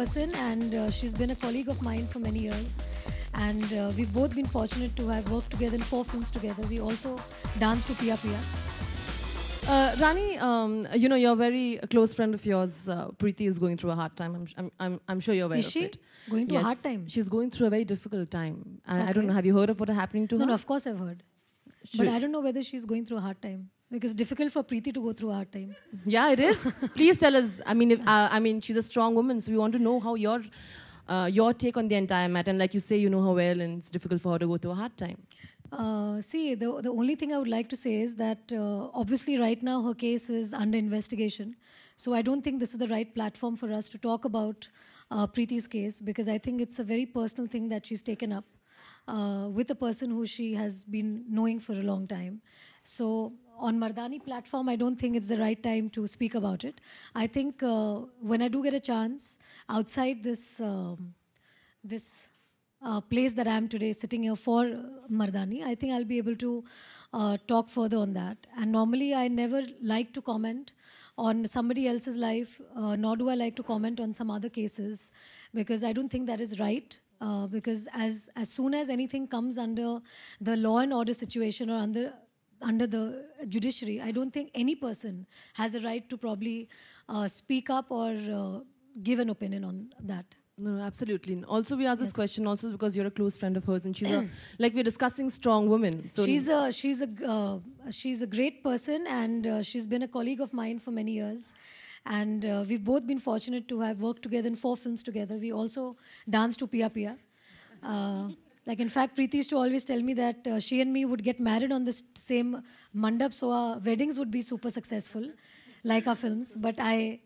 person, and she's been a colleague of mine for many years. And we've both been fortunate to have worked together in 4 films together. We also danced to Pia Pia. Rani, you're a very close friend of yours. Preity is going through a hard time. I'm sure you're aware Is she of it. going through a hard time? She's going through a very difficult time. I don't Okay. know. Have you heard of what is happening to her? No, of course I've heard. But I don't know whether she's going through a hard time. Because it's difficult for Preity to go through a hard time. Yeah, it is. Please tell us. I mean, she's a strong woman, so we want to know how your take on the entire matter. And like you say, you know her well, and it's difficult for her to go through a hard time. See, the only thing I would like to say is that obviously right now her case is under investigation. So I don't think this is the right platform for us to talk about Preeti's case, because I think it's a very personal thing that she's taken up with a person who she has been knowing for a long time. So on Mardaani platform, I don't think it's the right time to speak about it. I think when I do get a chance outside this place that I am today, sitting here for Mardaani, I think I'll be able to talk further on that. And normally I never like to comment on somebody else's life, nor do I like to comment on some other cases, because I don't think that is right. Because as soon as anything comes under the law and order situation or under the judiciary, I don't think any person has a right to probably speak up or give an opinion on that. No, absolutely. And also, we ask this question also because you're a close friend of hers, and she's a, like we're discussing strong women. So she's a great person, and she's been a colleague of mine for many years. And we've both been fortunate to have worked together in 4 films together. We also danced to Pia Pia. Like, in fact, Preeti used to always tell me that she and me would get married on this same mandap, so our weddings would be super successful, like our films. But I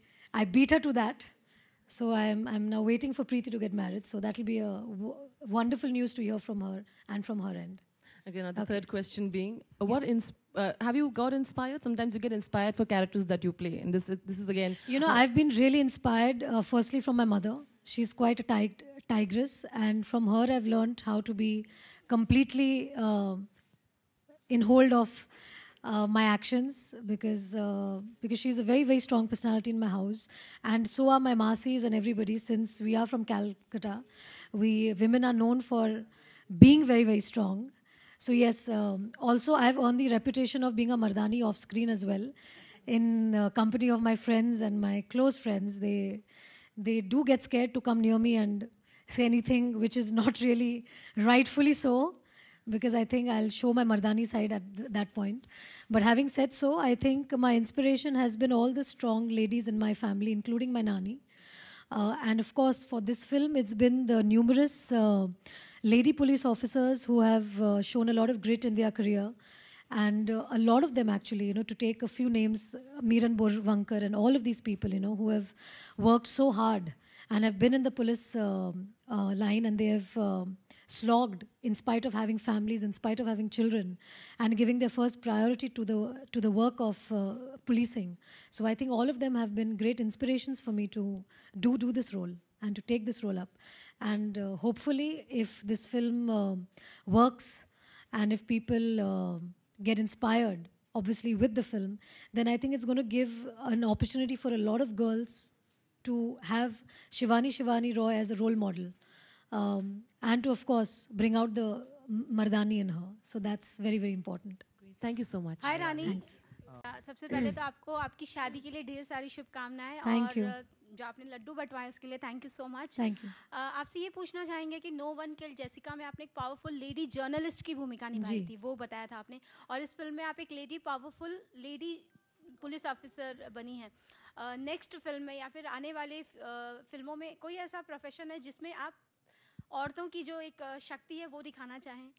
beat her to that. So I'm now waiting for Preeti to get married. So that'll be a wonderful news to hear from her and from her end. Again, the third question being, have you got inspired? Sometimes you get inspired for characters that you play. And this is again... You know, I've been really inspired, firstly, from my mother. She's quite a tigress. And from her, I've learned how to be completely in hold of my actions, because she's a very, very strong personality in my house. And so are my Masis and everybody, since we are from Calcutta. Women are known for being very, very strong. So yes, also I've earned the reputation of being a Mardaani off screen as well. In company of my friends and my close friends, they do get scared to come near me and say anything which is not really rightfully so, because I think I'll show my Mardaani side at that point. But having said so, I think my inspiration has been all the strong ladies in my family, including my Nani. And of course, for this film, it's been the numerous lady police officers who have shown a lot of grit in their career. And a lot of them, actually, to take a few names, Miran Borvankar and all of these people, who have worked so hard and have been in the police line, and they have slogged in spite of having families, in spite of having children, and giving their first priority to the work of policing. So I think all of them have been great inspirations for me to do this role and to take this role up. And hopefully, if this film works and if people get inspired, obviously, with the film, then I think it's going to give an opportunity for a lot of girls to have Shivani Roy as a role model. And to, of course, bring out the Mardaani in her. So that's very, very important. Thank you so much. Hi, Rani. सबसे पहले तो आपको आपकी शादी के लिए ढेर सारी शुभकामनाएं और जो आपने लड्डू बंटवाए उसके लिए thank you so much. Thank you. आपसे ये पूछना चाहेंगे कि नो वन किल्ड जेसिका में आपने एक पावरफुल लेडी जर्नलिस्ट की भूमिका निभाई थी, वो बताया था आपने, और इस फिल्म में आप एक lady powerful lady police officer बनी है। नेक्स्ट फिल्म में या फिर आने वाले फिल्मों में कोई ऐसा प्रोफेशन है जिसमें आप औरतों की जो एक शक्ति है वो दिखाना चाहें?